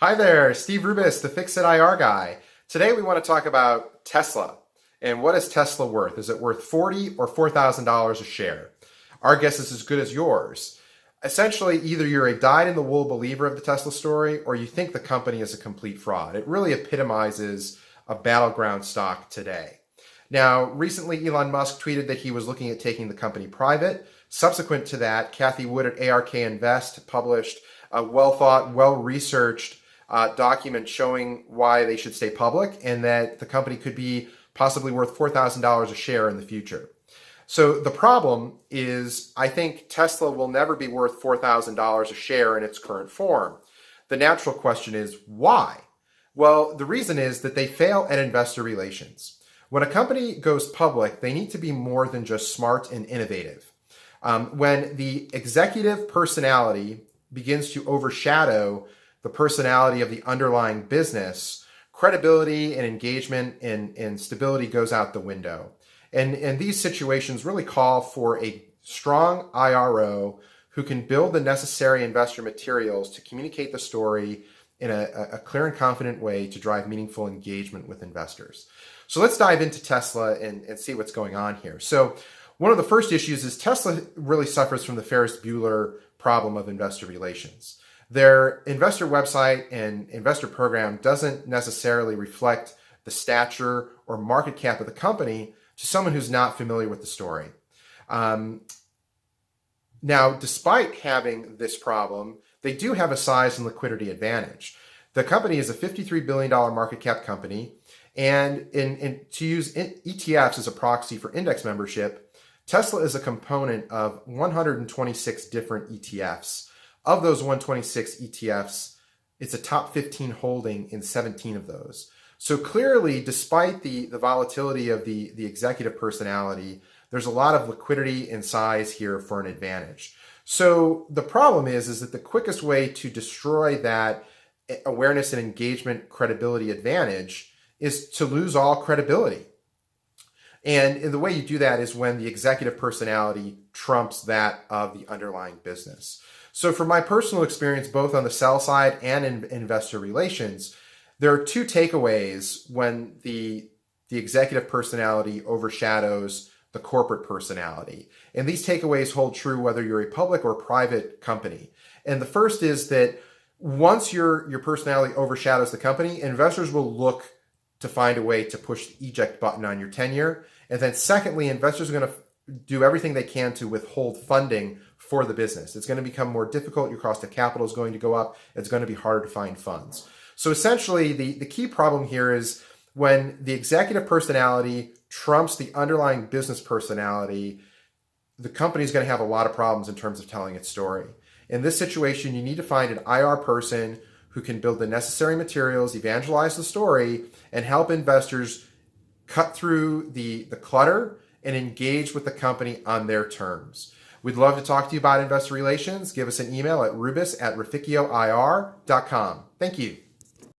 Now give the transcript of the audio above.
Hi there, Steve Rubis, the Fix-It IR guy. Today we want to talk about Tesla. And what is Tesla worth? Is it worth $40 or $4,000 a share? Our guess is as good as yours. Essentially, either you're a dyed-in-the-wool believer of the Tesla story or you think the company is a complete fraud. It really epitomizes a battleground stock today. Now, recently Elon Musk tweeted that he was looking at taking the company private. Subsequent to that, Kathy Wood at ARK Invest published a well-thought, well-researched document showing why they should stay public and that the company could be possibly worth $4,000 a share in the future. So the problem is, I think Tesla will never be worth $4,000 a share in its current form. The natural question is, why? Well, the reason is that they fail at investor relations. When a company goes public, they need to be more than just smart and innovative. When the executive personality begins to overshadow the personality of the underlying business, credibility and engagement and stability goes out the window. And these situations really call for a strong IRO who can build the necessary investor materials to communicate the story in a clear and confident way to drive meaningful engagement with investors. So let's dive into Tesla and see what's going on here. So one of the first issues is Tesla really suffers from the Ferris Bueller problem of investor relations. Their investor website and investor program doesn't necessarily reflect the stature or market cap of the company to someone who's not familiar with the story. Now, despite having this problem, they do have a size and liquidity advantage. The company is a $53 billion market cap company, and to use ETFs as a proxy for index membership, Tesla is a component of 126 different ETFs. Of those 126 ETFs, it's a top 15 holding in 17 of those. So clearly, despite the volatility of the executive personality, there's a lot of liquidity and size here for an advantage. So the problem is that the quickest way to destroy that awareness and engagement credibility advantage is to lose all credibility. And the way you do that is when the executive personality trumps that of the underlying business. So from my personal experience, both on the sell side and in investor relations, there are two takeaways when the executive personality overshadows the corporate personality. And these takeaways hold true whether you're a public or private company. And the first is that once your personality overshadows the company, investors will look to find a way to push the eject button on your tenure. And then secondly, investors are going to do everything they can to withhold funding for the business. It's going to become more difficult. Your cost of capital is going to go up. It's going to be harder to find funds. So essentially, the key problem here is when the executive personality trumps the underlying business personality, the company is going to have a lot of problems in terms of telling its story. In this situation, you need to find an IR person who can build the necessary materials, evangelize the story, and help investors cut through the clutter and engage with the company on their terms. We'd love to talk to you about investor relations. Give us an email at rubis@raficchioir.com. Thank you.